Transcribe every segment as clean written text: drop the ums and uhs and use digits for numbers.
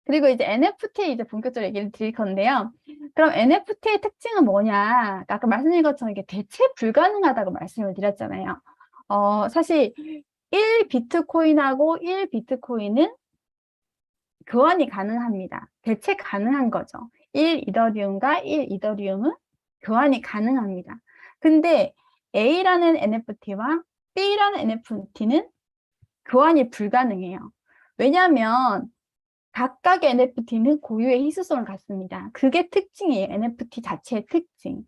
그리고 이제 NFT 이제 본격적으로 얘기를 드릴 건데요. 그럼 NFT의 특징은 뭐냐? 아까 말씀드린 것처럼 이게 대체 불가능하다고 말씀을 드렸잖아요. 사실 1 비트코인하고 1 비트코인은 교환이 가능합니다. 대체 가능한 거죠. 1 이더리움과 1 이더리움은 교환이 가능합니다. 근데 A라는 NFT와 B라는 NFT는 교환이 불가능해요. 왜냐하면 각각의 NFT는 고유의 희소성을 갖습니다. 그게 특징이에요. NFT 자체의 특징.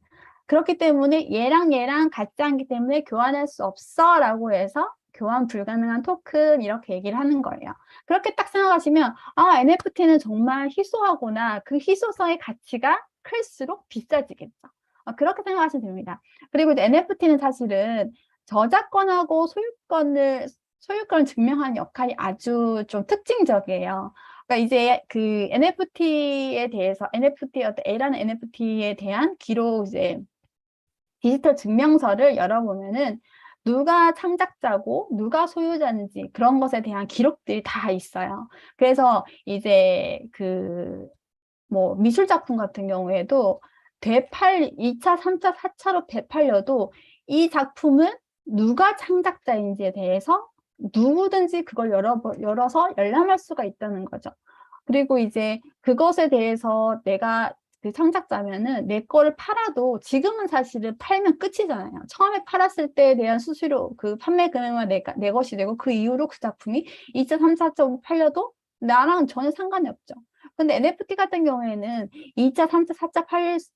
그렇기 때문에 얘랑 얘랑 같지 않기 때문에 교환할 수 없어 라고 해서 교환 불가능한 토큰 이렇게 얘기를 하는 거예요. 그렇게 딱 생각하시면 NFT는 정말 희소하구나. 그 희소성의 가치가 클수록 비싸지겠죠. 그렇게 생각하시면 됩니다. 그리고 이제 NFT는 사실은 저작권하고 소유권을 증명하는 역할이 아주 좀 특징적이에요. 그러니까 이제 그 NFT에 대해서 어떤 A라는 NFT에 대한 기록 이제 디지털 증명서를 열어보면은 누가 창작자고 누가 소유자인지 그런 것에 대한 기록들이 다 있어요. 그래서 이제 그 뭐 미술 작품 같은 경우에도 2차, 3차, 4차로 되팔려도 이 작품은 누가 창작자인지에 대해서 누구든지 그걸 열어서 열람할 수가 있다는 거죠. 그리고 이제 그것에 대해서 내가 그 창작자면은 내 거를 팔아도 지금은 사실은 팔면 끝이잖아요. 처음에 팔았을 때에 대한 수수료, 그 판매 금액만 내 것이 되고 그 이후로 그 작품이 2차, 3차 점 팔려도 나랑 전혀 상관이 없죠. 근데 NFT 같은 경우에는 2차, 3차, 4차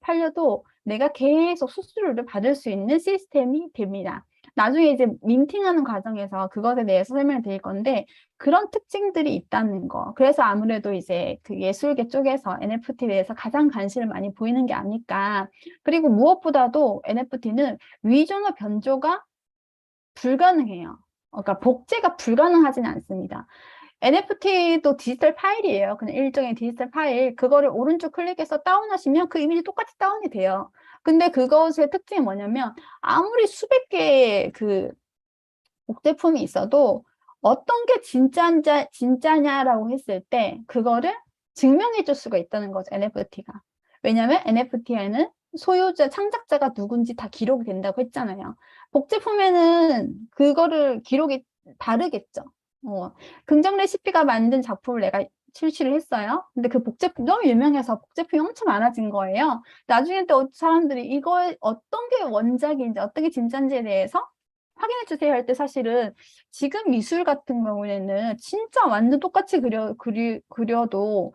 팔려도 내가 계속 수수료를 받을 수 있는 시스템이 됩니다. 나중에 이제 민팅하는 과정에서 그것에 대해서 설명을 드릴 건데 그런 특징들이 있다는 거. 그래서 아무래도 이제 그 예술계 쪽에서 NFT에 대해서 가장 관심을 많이 보이는 게 아닐까. 그리고 무엇보다도 NFT는 위조나 변조가 불가능해요. 그러니까 복제가 불가능하지는 않습니다. NFT도 디지털 파일이에요. 그냥 일종의 디지털 파일. 그거를 오른쪽 클릭해서 다운하시면 그 이미지 똑같이 다운이 돼요. 근데 그것의 특징이 뭐냐면 아무리 수백 개의 그 복제품이 있어도 어떤 게 진짜냐라고 했을 때 그거를 증명해 줄 수가 있다는 거죠, NFT가. 왜냐면 NFT에는 소유자, 창작자가 누군지 다 기록이 된다고 했잖아요. 복제품에는 그거를 기록이 다르겠죠. 긍정 레시피가 만든 작품을 내가 출시를 했어요. 근데 그 복제품 너무 유명해서 복제품이 엄청 많아진 거예요. 나중에 또 사람들이 이거 어떤 게 원작인지 어떤 게 진짜인지에 대해서 확인해 주세요 할 때 사실은 지금 미술 같은 경우에는 진짜 완전 똑같이 그려도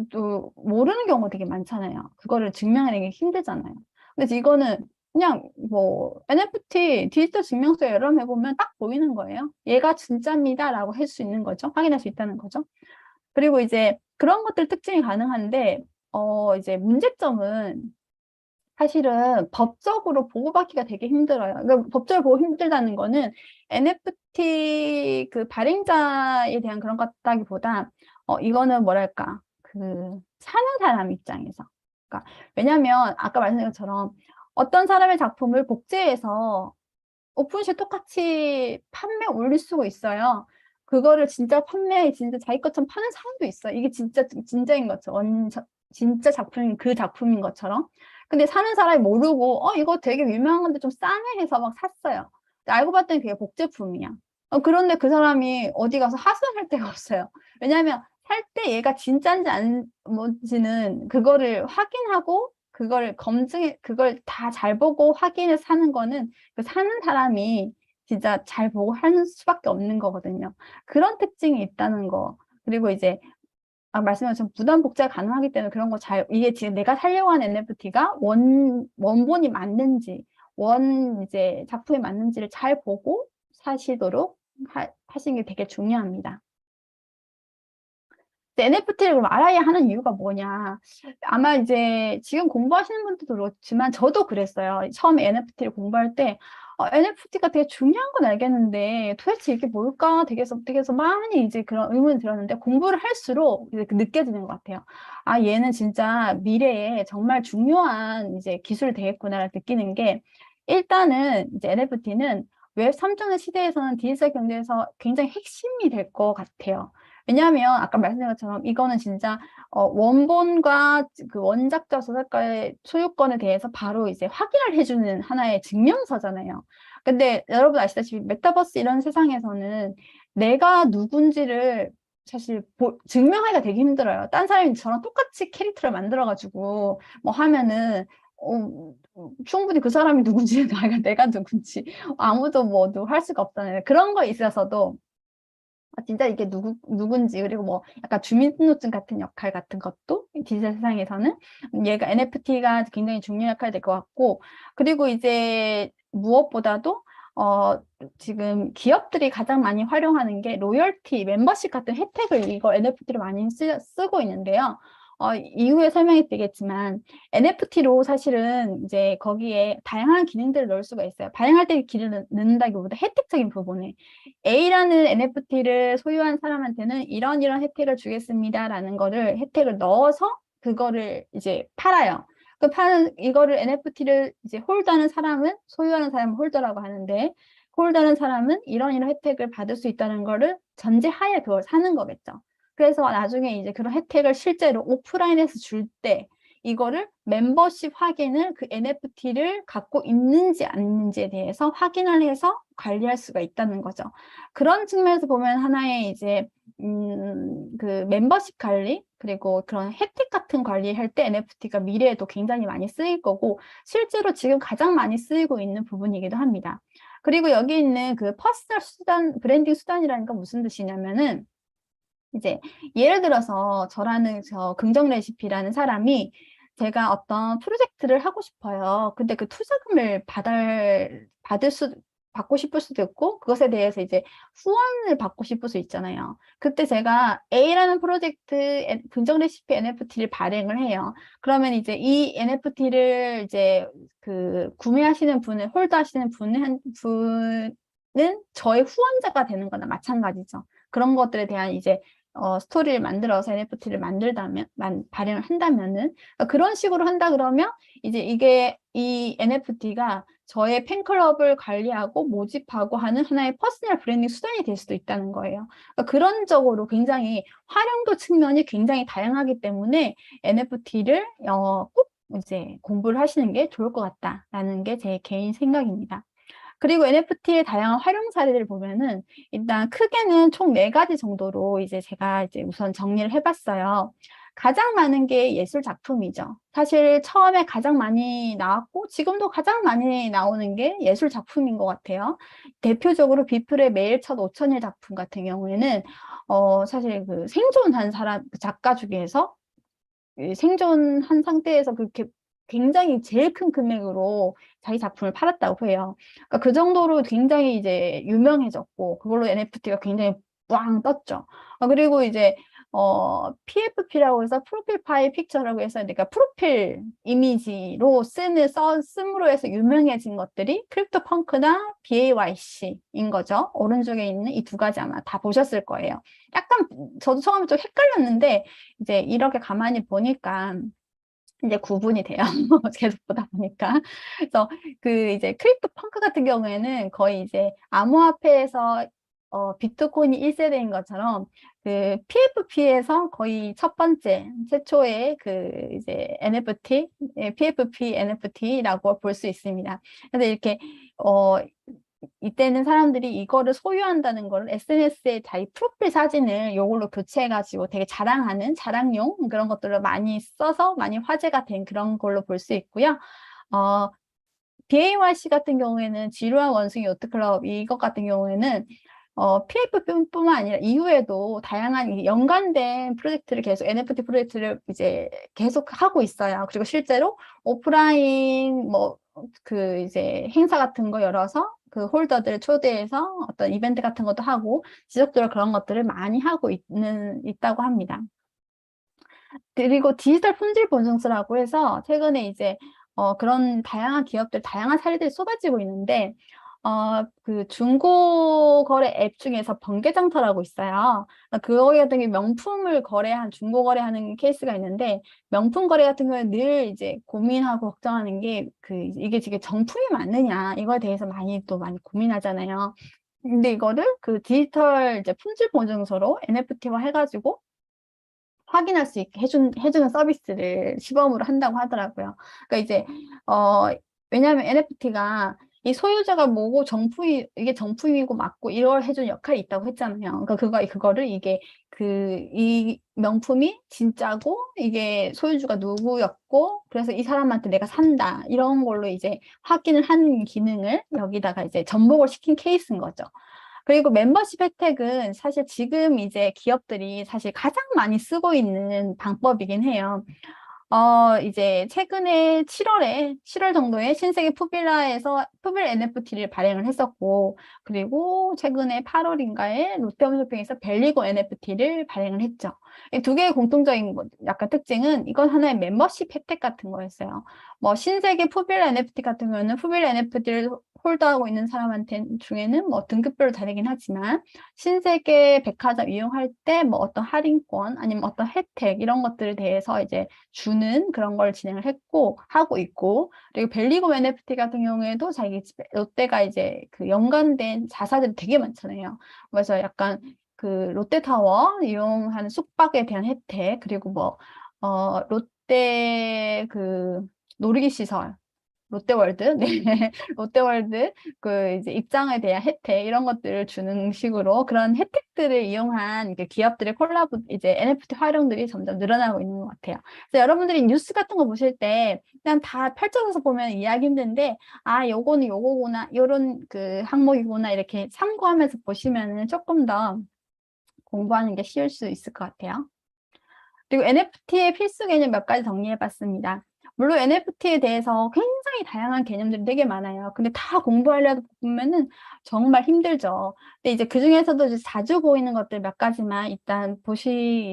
또 모르는 경우가 되게 많잖아요. 그거를 증명하기 힘들잖아요. 그래서 이거는 그냥 뭐 NFT 디지털 증명서 열람해보면 딱 보이는 거예요. 얘가 진짜입니다라고 할 수 있는 거죠. 확인할 수 있다는 거죠. 그리고 이제 그런 것들 특징이 가능한데 이제 문제점은 사실은 법적으로 보호받기가 되게 힘들어요. 그러니까 법적으로 보호 힘들다는 거는 NFT 그 발행자에 대한 그런 것다기보다 이거는 뭐랄까 그 사는 사람 입장에서 그러니까 왜냐하면 아까 말씀드린 것처럼 어떤 사람의 작품을 복제해서 오픈시에 똑같이 판매 올릴 수가 있어요. 그거를 진짜 자기 것처럼 파는 사람도 있어요. 이게 진짜인 것처럼 진짜 작품인 그 작품인 것처럼. 근데 사는 사람이 모르고 이거 되게 유명한 건데 좀 싸네 해서 막 샀어요. 근데 알고 봤더니 그게 복제품이야. 그런데 그 사람이 어디 가서 하소연할 데가 없어요. 왜냐하면 살 때 얘가 진짜인지 안 뭔지는 그거를 확인하고 그걸 다 잘 보고 확인해서 사는 거는 그 사는 사람이 진짜 잘 보고 하는 수밖에 없는 거거든요. 그런 특징이 있다는 거. 그리고 이제 말씀하신 것처럼 부담 복제가 가능하기 때문에 그런 거 이게 지금 내가 살려고 하는 NFT가 원본이 맞는지, 이제 작품이 맞는지를 잘 보고 사시도록 하시는 게 되게 중요합니다. NFT를 그럼 알아야 하는 이유가 뭐냐. 아마 이제 지금 공부하시는 분들도 그렇지만 저도 그랬어요. 처음에 NFT를 공부할 때 NFT가 되게 중요한 건 알겠는데 도대체 이게 뭘까 되게 해서 많이 이제 그런 의문이 들었는데 공부를 할수록 이제 느껴지는 것 같아요. 얘는 진짜 미래에 정말 중요한 이제 기술이 되겠구나를 느끼는 게 일단은 이제 NFT는 웹 3.0 시대에서는 디지털 경제에서 굉장히 핵심이 될 것 같아요. 왜냐하면 아까 말씀드린 것처럼 이거는 진짜 원본과 그 원작자 저작가의 소유권에 대해서 바로 이제 확인을 해주는 하나의 증명서잖아요. 근데 여러분 아시다시피 메타버스 이런 세상에서는 내가 누군지를 사실 증명하기가 되게 힘들어요. 딴 사람이 저랑 똑같이 캐릭터를 만들어가지고 뭐 하면은 충분히 그 사람이 누군지 내가 누군지 아무도 뭐도 할 수가 없잖아요. 그런 거에 있어서도 진짜 이게 누군지, 그리고 뭐 약간 주민등록증 같은 역할 같은 것도 디지털 세상에서는 얘가 NFT가 굉장히 중요한 역할이 될 것 같고, 그리고 이제 무엇보다도 지금 기업들이 가장 많이 활용하는 게 로열티, 멤버십 같은 혜택을 이거 NFT로 많이 쓰고 있는데요. 이후에 설명이 되겠지만 NFT로 사실은 이제 거기에 다양한 기능들을 넣을 수가 있어요. 다양할 때 기능을 넣는다기보다 혜택적인 부분에 A라는 NFT를 소유한 사람한테는 이런 혜택을 주겠습니다라는 거를 혜택을 넣어서 그거를 이제 팔아요. 그 파는 이거를 NFT를 이제 홀더하는 사람은 소유하는 사람은 홀더라고 하는데 홀더하는 사람은 이런 혜택을 받을 수 있다는 거를 전제하에 그걸 사는 거겠죠. 그래서 나중에 이제 그런 혜택을 실제로 오프라인에서 줄 때 이거를 멤버십 확인을 그 NFT를 갖고 있는지 아닌지에 대해서 확인을 해서 관리할 수가 있다는 거죠. 그런 측면에서 보면 하나의 이제 그 멤버십 관리 그리고 그런 혜택 같은 관리할 때 NFT가 미래에도 굉장히 많이 쓰일 거고 실제로 지금 가장 많이 쓰이고 있는 부분이기도 합니다. 그리고 여기 있는 그 퍼스널 수단, 브랜딩 수단이라는 건 무슨 뜻이냐면은 이제 예를 들어서 저라는 저 긍정 레시피라는 사람이 제가 어떤 프로젝트를 하고 싶어요. 근데 그 투자금을 받고 싶을 수도 있고 그것에 대해서 이제 후원을 받고 싶을 수 있잖아요. 그때 제가 A라는 프로젝트 긍정 레시피 NFT를 발행을 해요. 그러면 이제 이 NFT를 이제 그 구매하시는 분을 홀더하시는 분은 저의 후원자가 되는 거나 마찬가지죠. 그런 것들에 대한 이제 스토리를 만들어서 NFT를 발행을 한다면은, 그런 식으로 한다 그러면, 이제 이 NFT가 저의 팬클럽을 관리하고 모집하고 하는 하나의 퍼스널 브랜딩 수단이 될 수도 있다는 거예요. 그런 쪽으로 굉장히 활용도 측면이 굉장히 다양하기 때문에 NFT를 꼭 이제 공부를 하시는 게 좋을 것 같다라는 게 제 개인 생각입니다. 그리고 NFT의 다양한 활용 사례를 보면은 일단 크게는 총 4가지 정도로 이제 제가 이제 우선 정리를 해봤어요. 가장 많은 게 예술 작품이죠. 사실 처음에 가장 많이 나왔고 지금도 가장 많이 나오는 게 예술 작품인 것 같아요. 대표적으로 비플의 매일 첫 5천일 작품 같은 경우에는 사실 그 생존한 사람 그 작가 중에서 생존한 상태에서 그렇게 굉장히 제일 큰 금액으로 자기 작품을 팔았다고 해요. 그러니까 그 정도로 굉장히 이제 유명해졌고, 그걸로 NFT가 굉장히 빵 떴죠. 그리고 이제, PFP라고 해서 프로필 파일 픽처라고 해서, 그러니까 프로필 이미지로 씀으로 해서 유명해진 것들이 크립토 펑크나 BAYC인 거죠. 오른쪽에 있는 이 2가지 아마 다 보셨을 거예요. 약간, 저도 처음에 좀 헷갈렸는데, 이제 이렇게 가만히 보니까 이제 구분이 돼요. 계속 보다 보니까. 그래서 그 이제 크립토 펑크 같은 경우에는 거의 이제 암호화폐에서 비트코인이 1세대인 것처럼 그 PFP에서 거의 첫 번째, 최초의 그 이제 NFT, PFP NFT라고 볼 수 있습니다. 그래서 이렇게 이때는 사람들이 이거를 소유한다는 걸 SNS에 자기 프로필 사진을 이걸로 교체해가지고 되게 자랑하는 자랑용 그런 것들을 많이 써서 많이 화제가 된 그런 걸로 볼 수 있고요. BAYC 같은 경우에는 지루한 원숭이 요트클럽 이것 같은 경우에는 PFP뿐만 아니라 이후에도 다양한 연관된 프로젝트를 계속 NFT 프로젝트를 이제 계속 하고 있어요. 그리고 실제로 오프라인 뭐 그 이제 행사 같은 거 열어서 그 홀더들 초대해서 어떤 이벤트 같은 것도 하고 지속적으로 그런 것들을 많이 하고 있다고 합니다. 그리고 디지털 품질 보증서라고 해서 최근에 이제 그런 다양한 기업들, 다양한 사례들이 쏟아지고 있는데 그 중고거래 앱 중에서 번개장터라고 있어요. 그거 같은 게 명품을 중고 거래하는 케이스가 있는데 명품 거래 같은 경우에 늘 이제 고민하고 걱정하는 게 이게 지금 정품이 맞느냐 이거에 대해서 많이 고민하잖아요. 근데 이거를 그 디지털 이제 품질 보증서로 NFT화 해가지고 확인할 수 있게 해주는 서비스를 시범으로 한다고 하더라고요. 그러니까 이제, 어, 왜냐하면 NFT가 이 소유자가 뭐고 이게 정품이고 맞고 이걸 해주는 역할이 있다고 했잖아요. 그러니까 그거를 이 명품이 진짜고 이게 소유주가 누구였고 그래서 이 사람한테 내가 산다. 이런 걸로 이제 확인을 하는 기능을 여기다가 이제 접목을 시킨 케이스인 거죠. 그리고 멤버십 혜택은 사실 지금 이제 기업들이 사실 가장 많이 쓰고 있는 방법이긴 해요. 이제 최근에 7월 정도에 신세계 푸빌라 NFT를 발행을 했었고, 그리고 최근에 8월인가에 롯데홈쇼핑에서 벨리고 NFT를 발행을 했죠. 이 두 개의 공통적인 약간 특징은 이건 하나의 멤버십 혜택 같은 거였어요. 뭐 신세계 푸빌라 NFT 같은 경우는 푸빌라 NFT를 홀더하고 있는 사람한테 중에는 뭐 등급별로 다르긴 하지만 신세계 백화점 이용할 때 뭐 어떤 할인권 아니면 어떤 혜택 이런 것들에 대해서 이제 주는 그런 걸 진행을 하고 있고, 그리고 벨리고 NFT 같은 경우에도 자기 집에 롯데가 이제 그 연관된 자사들이 되게 많잖아요. 그래서 약간 그 롯데타워 이용하는 숙박에 대한 혜택, 그리고 뭐, 롯데 그 놀이기 시설, 롯데월드, 네, 롯데월드 그 이제 입장에 대한 혜택 이런 것들을 주는 식으로 그런 혜택들을 이용한 이제 기업들의 콜라보 이제 NFT 활용들이 점점 늘어나고 있는 것 같아요. 그래서 여러분들이 뉴스 같은 거 보실 때 그냥 다 펼쳐서 보면 이해하기 힘든데 아 요거는 요거구나 요런 그 항목이구나 이렇게 참고하면서 보시면은 조금 더 공부하는 게 쉬울 수 있을 것 같아요. 그리고 NFT의 필수 개념 몇 가지 정리해봤습니다. 물론 NFT에 대해서 굉장히 다양한 개념들이 되게 많아요. 근데 다 공부하려다 보면은 정말 힘들죠. 근데 이제 그 중에서도 이제 자주 보이는 것들 몇 가지만 일단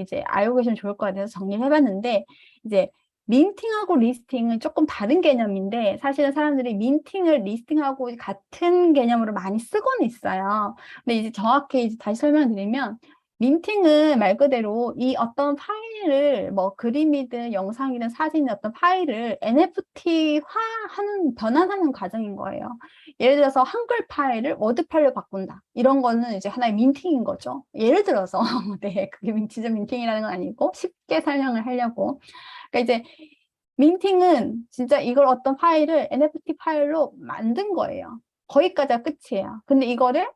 이제 알고 계시면 좋을 것 같아서 정리해봤는데, 이제 민팅하고 리스팅은 조금 다른 개념인데, 사실은 사람들이 민팅을 리스팅하고 같은 개념으로 많이 쓰고는 있어요. 근데 이제 정확히 이제 다시 설명드리면, 민팅은 말 그대로 이 어떤 파일을 뭐 그림이든 영상이든 사진이든 어떤 파일을 NFT화하는 변환하는 과정인 거예요. 예를 들어서 한글 파일을 워드 파일로 바꾼다. 이런 거는 이제 하나의 민팅인 거죠. 예를 들어서 네, 그게 진짜 민팅이라는 건 아니고 쉽게 설명을 하려고. 그러니까 이제 민팅은 진짜 이걸 어떤 파일을 NFT 파일로 만든 거예요. 거기까지가 끝이에요. 근데 이거를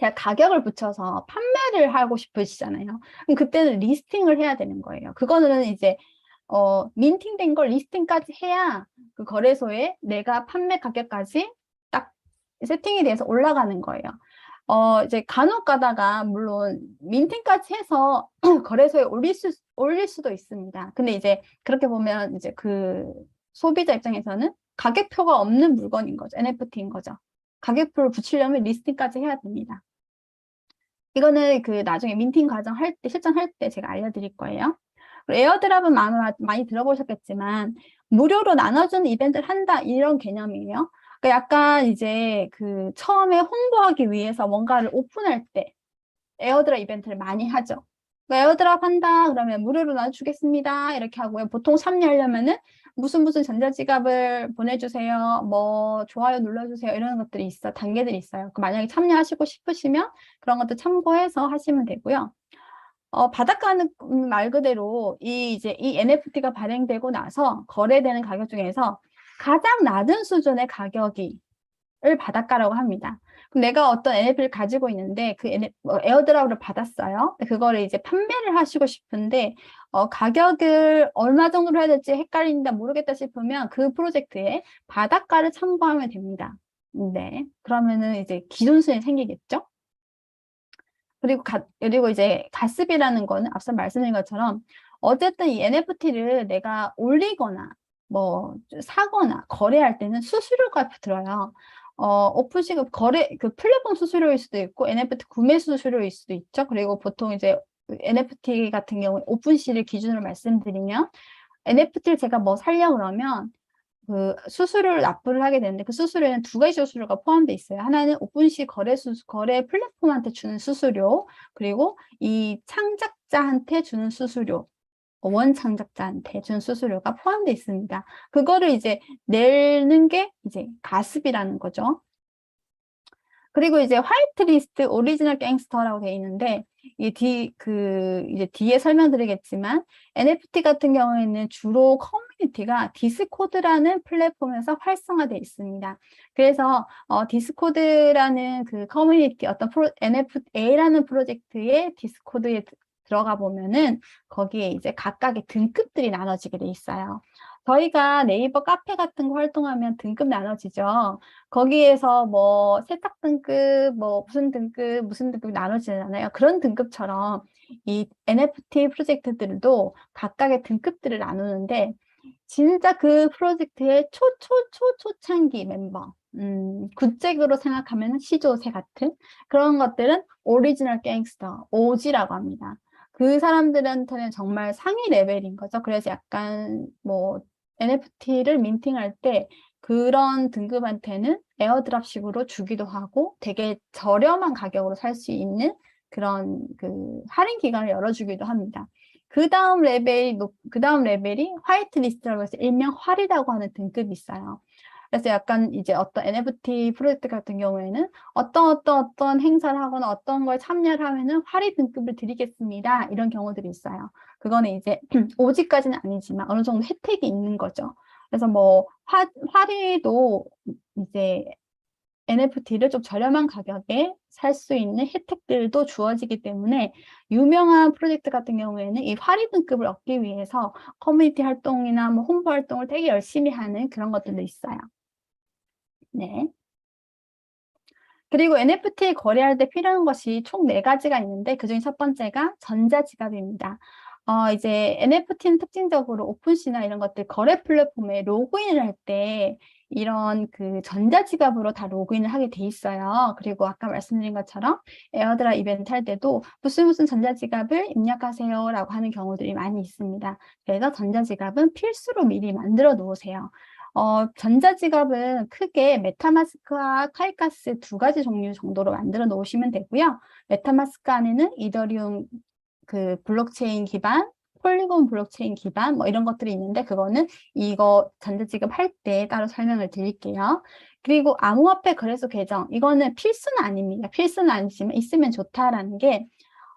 제가 가격을 붙여서 판매를 하고 싶으시잖아요. 그럼 그때는 리스팅을 해야 되는 거예요. 그거는 이제 민팅된 걸 리스팅까지 해야 그 거래소에 내가 판매 가격까지 딱 세팅이 돼서 올라가는 거예요. 이제 간혹 가다가 물론 민팅까지 해서 거래소에 올릴 수도 있습니다. 근데 이제 그렇게 보면 이제 그 소비자 입장에서는 가격표가 없는 물건인 거죠. NFT인 거죠. 가격표를 붙이려면 리스팅까지 해야 됩니다. 이거는 그 나중에 민팅 과정 실전할 때 제가 알려드릴 거예요. 그리고 에어드랍은 많이 들어보셨겠지만, 무료로 나눠주는 이벤트를 한다, 이런 개념이에요. 그러니까 약간 이제 그 처음에 홍보하기 위해서 뭔가를 오픈할 때, 에어드랍 이벤트를 많이 하죠. 그러니까 에어드랍 한다 그러면 무료로 나눠주겠습니다 이렇게 하고요. 보통 참여하려면은 무슨 전자지갑을 보내주세요, 뭐 좋아요 눌러주세요 이런 것들이 단계들이 있어요. 만약에 참여하시고 싶으시면 그런 것도 참고해서 하시면 되고요. 바닷가는 말 그대로 이 NFT가 발행되고 나서 거래되는 가격 중에서 가장 낮은 수준의 가격이 을 바닷가라고 합니다. 그럼 내가 어떤 NFT를 가지고 있는데 에어드랍을 받았어요. 그거를 이제 판매를 하시고 싶은데 가격을 얼마 정도로 해야 될지 헷갈린다 모르겠다 싶으면 그 프로젝트에 바닷가를 참고하면 됩니다. 네. 그러면은 이제 기준순이 생기겠죠? 그리고 이제 가습이라는 거는 앞서 말씀드린 것처럼 어쨌든 이 NFT를 내가 올리거나 뭐 사거나 거래할 때는 수수료가 들어요. 오픈시급 그 플랫폼 수수료일 수도 있고 NFT 구매 수수료일 수도 있죠. 그리고 보통 이제 NFT 같은 경우에 오픈시를 기준으로 말씀드리면 NFT를 제가 뭐 살려 그러면 그 수수료를 납부를 하게 되는데 그 수수료에는 두 가지 수수료가 포함되어 있어요. 하나는 오픈시 거래 플랫폼한테 주는 수수료, 그리고 이 창작자한테 주는 수수료, 원 창작자한테 주는 수수료가 포함되어 있습니다. 그거를 이제 내는 게 이제 가습이라는 거죠. 그리고 이제 화이트리스트 오리지널 갱스터라고 돼 있는데 이제 뒤에 설명드리겠지만 NFT 같은 경우에는 주로 커뮤니티가 디스코드라는 플랫폼에서 활성화돼 있습니다. 그래서 디스코드라는 그 커뮤니티 NFA라는 프로젝트의 디스코드에 들어가 보면은 거기에 이제 각각의 등급들이 나눠지게 돼 있어요. 저희가 네이버 카페 같은 거 활동하면 등급 나눠지죠. 거기에서 뭐 세탁 등급, 뭐 무슨 등급이 나눠지잖아요. 그런 등급처럼 이 NFT 프로젝트들도 각각의 등급들을 나누는데 진짜 그 프로젝트의 초창기 멤버, 굿잭으로 생각하면 시조새 같은 그런 것들은 오리지널 갱스터, OG라고 합니다. 그 사람들한테는 정말 상위 레벨인 거죠. 그래서 약간 뭐 NFT를 민팅할 때 그런 등급한테는 에어드랍식으로 주기도 하고 되게 저렴한 가격으로 살 수 있는 그런 그 할인 기간을 열어주기도 합니다. 그 다음 레벨이 화이트 리스트라고 해서 일명 활이라고 하는 등급이 있어요. 그래서 약간 이제 어떤 NFT 프로젝트 같은 경우에는 어떤 행사를 하거나 어떤 걸 참여를 하면은 활이 등급을 드리겠습니다. 이런 경우들이 있어요. 그거는 이제 오지까지는 아니지만 어느 정도 혜택이 있는 거죠. 그래서 뭐 활이도 이제 NFT를 좀 저렴한 가격에 살 수 있는 혜택들도 주어지기 때문에 유명한 프로젝트 같은 경우에는 이 활이 등급을 얻기 위해서 커뮤니티 활동이나 뭐 홍보 활동을 되게 열심히 하는 그런 것들도 있어요. 네. 그리고 NFT 거래할 때 필요한 것이 총 4가지가 있는데 그중에 첫 번째가 전자지갑입니다. 이제 NFT는 특징적으로 오픈시나 이런 것들 거래 플랫폼에 로그인을 할 때 이런 그 전자지갑으로 다 로그인을 하게 돼 있어요. 그리고 아까 말씀드린 것처럼 에어드랍 이벤트 할 때도 무슨 전자지갑을 입력하세요라고 하는 경우들이 많이 있습니다. 그래서 전자지갑은 필수로 미리 만들어 놓으세요. 전자지갑은 크게 메타마스크와 카이카스 2가지 종류 정도로 만들어 놓으시면 되고요. 메타마스크 안에는 이더리움 그 블록체인 기반, 폴리곤 블록체인 기반 뭐 이런 것들이 있는데 그거는 이거 전자지갑 할 때 따로 설명을 드릴게요. 그리고 암호화폐 거래소 계정 이거는 필수는 아닙니다. 필수는 아니지만 있으면 좋다라는 게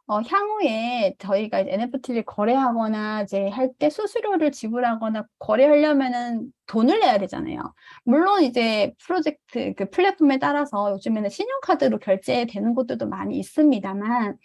향후에 저희가 이제 NFT를 거래하거나 이제 할 때 수수료를 지불하거나 거래하려면은 돈을 내야 되잖아요. 물론 이제 프로젝트 그 플랫폼에 따라서 요즘에는 신용카드로 결제되는 곳들도 많이 있습니다만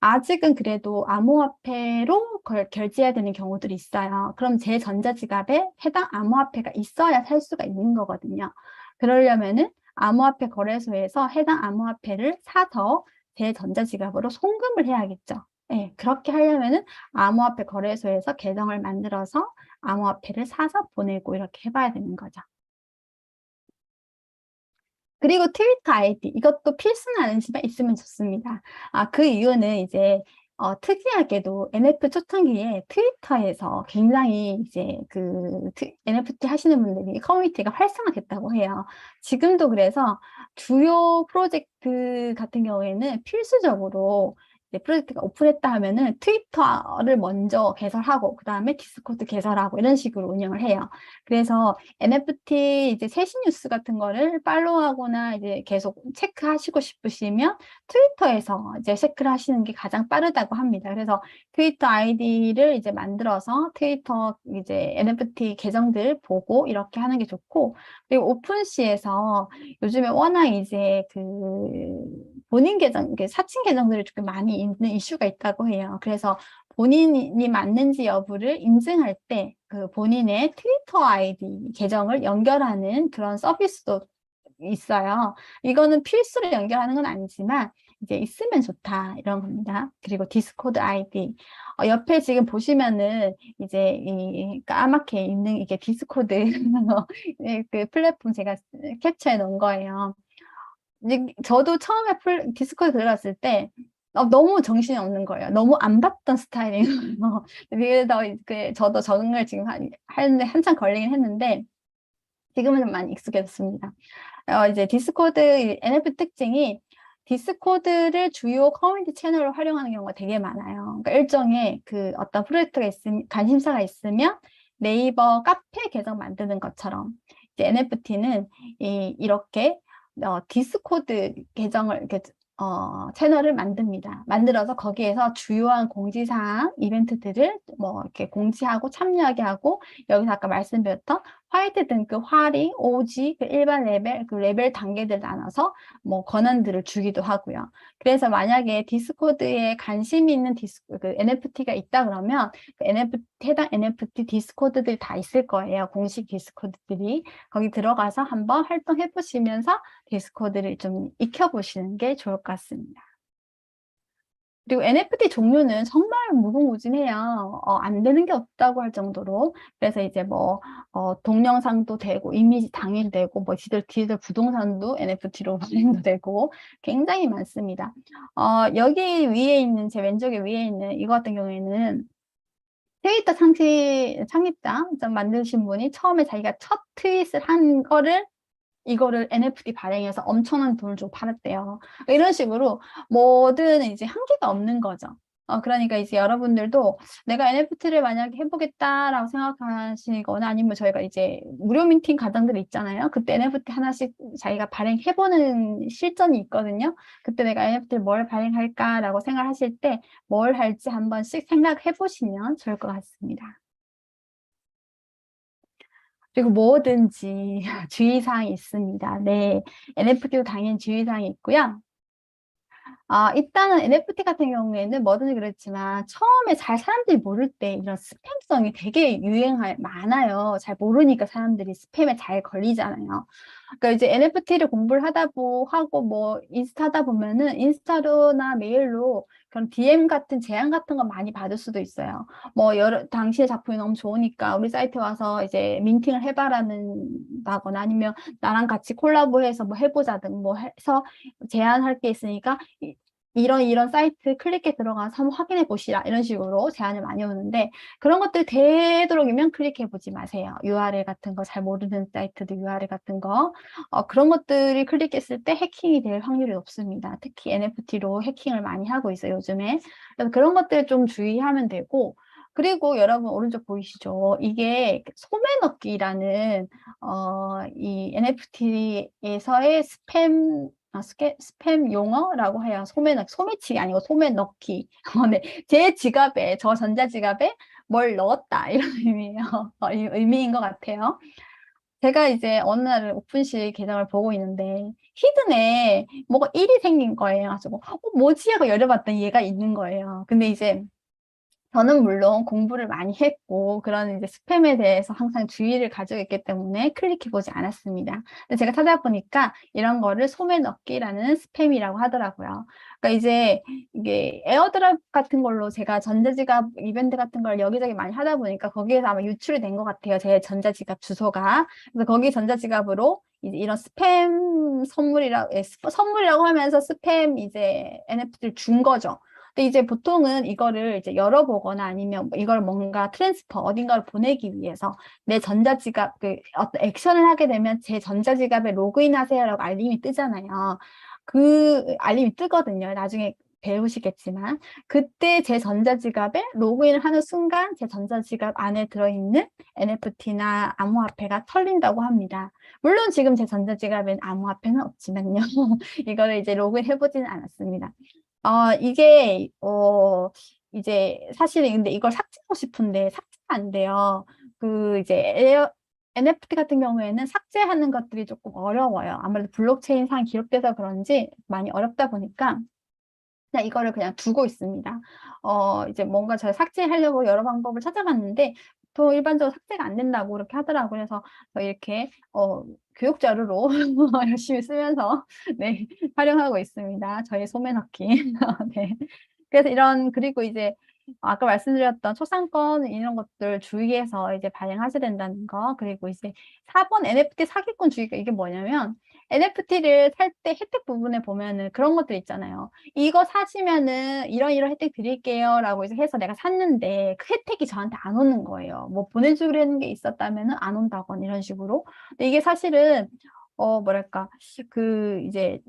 아직은 그래도 암호화폐로 결제해야 되는 경우들이 있어요. 그럼 제 전자지갑에 해당 암호화폐가 있어야 살 수가 있는 거거든요. 그러려면은 암호화폐 거래소에서 해당 암호화폐를 사서 제 전자지갑으로 송금을 해야겠죠. 네, 그렇게 하려면은 암호화폐 거래소에서 계정을 만들어서 암호화폐를 사서 보내고 이렇게 해봐야 되는 거죠. 그리고 트위터 아이디 이것도 필수는 아니지만 있으면 좋습니다. 그 이유는 이제 특이하게도 NFT 초창기에 트위터에서 굉장히 이제 그 NFT 하시는 분들이 커뮤니티가 활성화됐다고 해요. 지금도 그래서 주요 프로젝트 같은 경우에는 필수적으로 이제 프로젝트가 오픈했다 하면은 트위터를 먼저 개설하고 그 다음에 디스코드 개설하고 이런 식으로 운영을 해요. 그래서 NFT 이제 세신 뉴스 같은 거를 팔로우하거나 이제 계속 체크하시고 싶으시면 트위터에서 이제 체크를 하시는 게 가장 빠르다고 합니다. 그래서 트위터 아이디를 이제 만들어서 트위터 이제 NFT 계정들 보고 이렇게 하는 게 좋고, 그리고 오픈시에서 요즘에 워낙 이제 그 본인 계정, 사칭 계정들이 좀 많이 있는 이슈가 있다고 해요. 그래서 본인이 맞는지 여부를 인증할 때 그 본인의 트위터 아이디 계정을 연결하는 그런 서비스도 있어요. 이거는 필수로 연결하는 건 아니지만 이제 있으면 좋다 이런 겁니다. 그리고 디스코드 아이디 옆에 지금 보시면은 이제 이 까맣게 있는 이게 디스코드 그 플랫폼 제가 캡처해 놓은 거예요. 저도 처음에 디스코드 들어갔을 때 너무 정신이 없는 거예요. 너무 안 봤던 스타일인 거예요. 그래서 저도 적응을 지금 하는데 한참 걸리긴 했는데 지금은 좀 많이 익숙해졌습니다. 이제 디스코드 NFT 특징이 디스코드를 주요 커뮤니티 채널로 활용하는 경우가 되게 많아요. 그러니까 일종의 그 어떤 프로젝트가 관심사가 있으면 네이버 카페 계정 만드는 것처럼 이제 NFT는 이렇게 디스코드 계정을 이렇게 채널을 만듭니다. 만들어서 거기에서 주요한 공지사항, 이벤트들을 뭐 이렇게 공지하고 참여하게 하고, 여기서 아까 말씀드렸던 화이트 등급, 화링, 오지, 그 일반 레벨, 그 레벨 단계들 나눠서 뭐 권한들을 주기도 하고요. 그래서 만약에 디스코드에 관심이 있는 그 NFT가 있다 그러면 그 해당 NFT 디스코드들이 다 있을 거예요. 공식 디스코드들이. 거기 들어가서 한번 활동해 보시면서 디스코드를 좀 익혀보시는 게 좋을 것 같습니다. 그리고 NFT 종류는 정말 무궁무진해요. 안 되는 게 없다고 할 정도로. 그래서 이제 뭐, 동영상도 되고, 이미지 당일되고, 뭐, 지들 부동산도 NFT로 발행도 되고, 굉장히 많습니다. 여기 위에 있는, 제 왼쪽에 위에 있는 이거 같은 경우에는 트위터 창립자 좀 만드신 분이 처음에 자기가 첫 트윗을 한 거를 이거를 NFT 발행해서 엄청난 돈을 주고 팔았대요. 이런 식으로 뭐든 이제 한계가 없는 거죠. 그러니까 이제 여러분들도 내가 NFT를 만약에 해보겠다라고 생각하시거나 아니면 저희가 이제 무료 민팅 과정들이 있잖아요. 그때 NFT 하나씩 자기가 발행해보는 실전이 있거든요. 그때 내가 NFT를 뭘 발행할까라고 생각하실 때 뭘 할지 한 번씩 생각해보시면 좋을 것 같습니다. 그리고 뭐든지 주의사항이 있습니다. 네, NFT도 당연히 주의사항이 있고요. 일단은 NFT 같은 경우에는 뭐든지 그렇지만 처음에 잘 사람들이 모를 때 이런 스팸성이 되게 많아요. 잘 모르니까 사람들이 스팸에 잘 걸리잖아요. 그러니까 이제 NFT를 공부를 하고 뭐 인스타 하다 보면은 인스타로나 메일로 그런 DM 같은 제안 같은 거 많이 받을 수도 있어요. 뭐 당시의 작품이 너무 좋으니까 우리 사이트 와서 이제 민팅을 해봐라는다거나 아니면 나랑 같이 콜라보해서 뭐 해보자든 뭐 해서 제안할 게 있으니까 이런 사이트 클릭해 들어가서 한번 확인해 보시라 이런 식으로 제안을 많이 오는데 그런 것들 되도록이면 클릭해 보지 마세요. URL 같은 거 잘 모르는 사이트도 URL 같은 거 그런 것들이 클릭했을 때 해킹이 될 확률이 높습니다. 특히 NFT로 해킹을 많이 하고 있어요, 요즘에. 그래서 그런 것들 좀 주의하면 되고 그리고 여러분 오른쪽 보이시죠? 이게 소매넣기라는 이 NFT에서의 스팸 용어라고 해요. 소매치기 아니고 소매넣기. 네. 제 지갑에, 저 전자지갑에 뭘 넣었다. 이런 의미예요. 의미인 것 같아요. 제가 이제 어느 날 오픈실 계정을 보고 있는데, 히든에 뭐가 일이 생긴 거예요. 가지고, 뭐지? 하고 열어봤더니 얘가 있는 거예요. 근데 이제 저는 물론 공부를 많이 했고 그런 이제 스팸에 대해서 항상 주의를 가지고 있기 때문에 클릭해 보지 않았습니다. 근데 제가 찾아보니까 이런 거를 소매 넣기라는 스팸이라고 하더라고요. 그러니까 이제 이게 에어드랍 같은 걸로 제가 전자지갑 이벤트 같은 걸 여기저기 많이 하다 보니까 거기에서 아마 유출이 된 것 같아요. 제 전자지갑 주소가. 그래서 거기 전자지갑으로 이제 이런 스팸 선물이라고 하면서 스팸 이제 NFT를 준 거죠. 근데 이제 보통은 이거를 이제 열어보거나 아니면 이걸 뭔가 트랜스퍼 어딘가를 보내기 위해서 내 전자지갑 그 어떤 액션을 하게 되면 제 전자지갑에 로그인 하세요라고 알림이 뜨잖아요. 그 알림이 뜨거든요. 나중에 배우시겠지만 그때 제 전자지갑에 로그인을 하는 순간 제 전자지갑 안에 들어있는 NFT나 암호화폐가 털린다고 합니다. 물론 지금 제 전자지갑엔 암호화폐는 없지만요. 이거를 이제 로그인 해보지는 않았습니다. 이게, 이제, 사실은 근데 이걸 삭제하고 싶은데 삭제가 안 돼요. 이제, NFT 같은 경우에는 삭제하는 것들이 조금 어려워요. 아무래도 블록체인 상 기록돼서 그런지 많이 어렵다 보니까 그냥 이거를 그냥 두고 있습니다. 이제 뭔가 제가 삭제하려고 여러 방법을 찾아봤는데 또 일반적으로 삭제가 안 된다고 이렇게 하더라고요. 그래서 이렇게, 교육 자료로 열심히 쓰면서 네, 활용하고 있습니다. 저희 소매넣기. 네. 그래서 그리고 이제 아까 말씀드렸던 초상권 이런 것들 주의해서 이제 발행하셔야 된다는 거. 그리고 이제 4번 NFT 사기꾼 주의가 이게 뭐냐면 NFT를 살 때 혜택 부분에 보면은 그런 것들 있잖아요. 이거 사시면은 이런 혜택 드릴게요. 라고 해서 내가 샀는데 그 혜택이 저한테 안 오는 거예요. 뭐 보내주려는 게 있었다면은 안 온다거나 이런 식으로. 근데 이게 사실은, 뭐랄까, 이제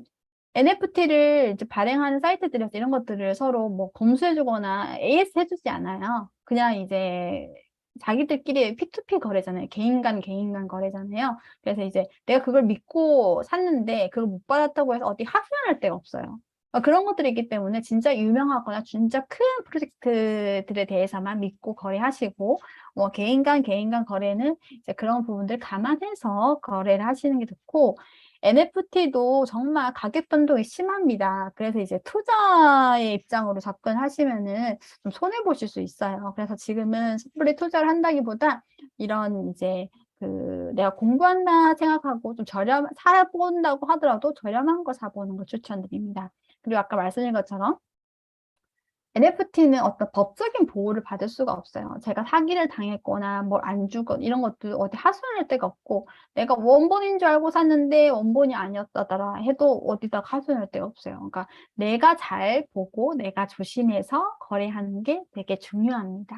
NFT를 이제 발행하는 사이트들에서 이런 것들을 서로 뭐 검수해주거나 AS 해주지 않아요. 그냥 이제 자기들끼리 P2P 거래잖아요. 개인 간 거래잖아요. 그래서 이제 내가 그걸 믿고 샀는데 그걸 못 받았다고 해서 어디 하소연할 데가 없어요. 그런 것들이 있기 때문에 진짜 유명하거나 진짜 큰 프로젝트들에 대해서만 믿고 거래하시고, 개인 간 거래는 이제 그런 부분들 감안해서 거래를 하시는 게 좋고, NFT도 정말 가격 변동이 심합니다. 그래서 이제 투자의 입장으로 접근하시면은 좀 손해 보실 수 있어요. 그래서 지금은 섣불리 투자를 한다기보다 이런 이제 내가 공부한다 생각하고 좀 사본다고 하더라도 저렴한 거 사보는 거 추천드립니다. 그리고 아까 말씀드린 것처럼 NFT는 어떤 법적인 보호를 받을 수가 없어요. 제가 사기를 당했거나 뭘 안 주건 이런 것도 어디 하소연할 데가 없고, 내가 원본인 줄 알고 샀는데 원본이 아니었다더라 해도 어디다 하소연할 데가 없어요. 그러니까 내가 잘 보고 내가 조심해서 거래하는 게 되게 중요합니다.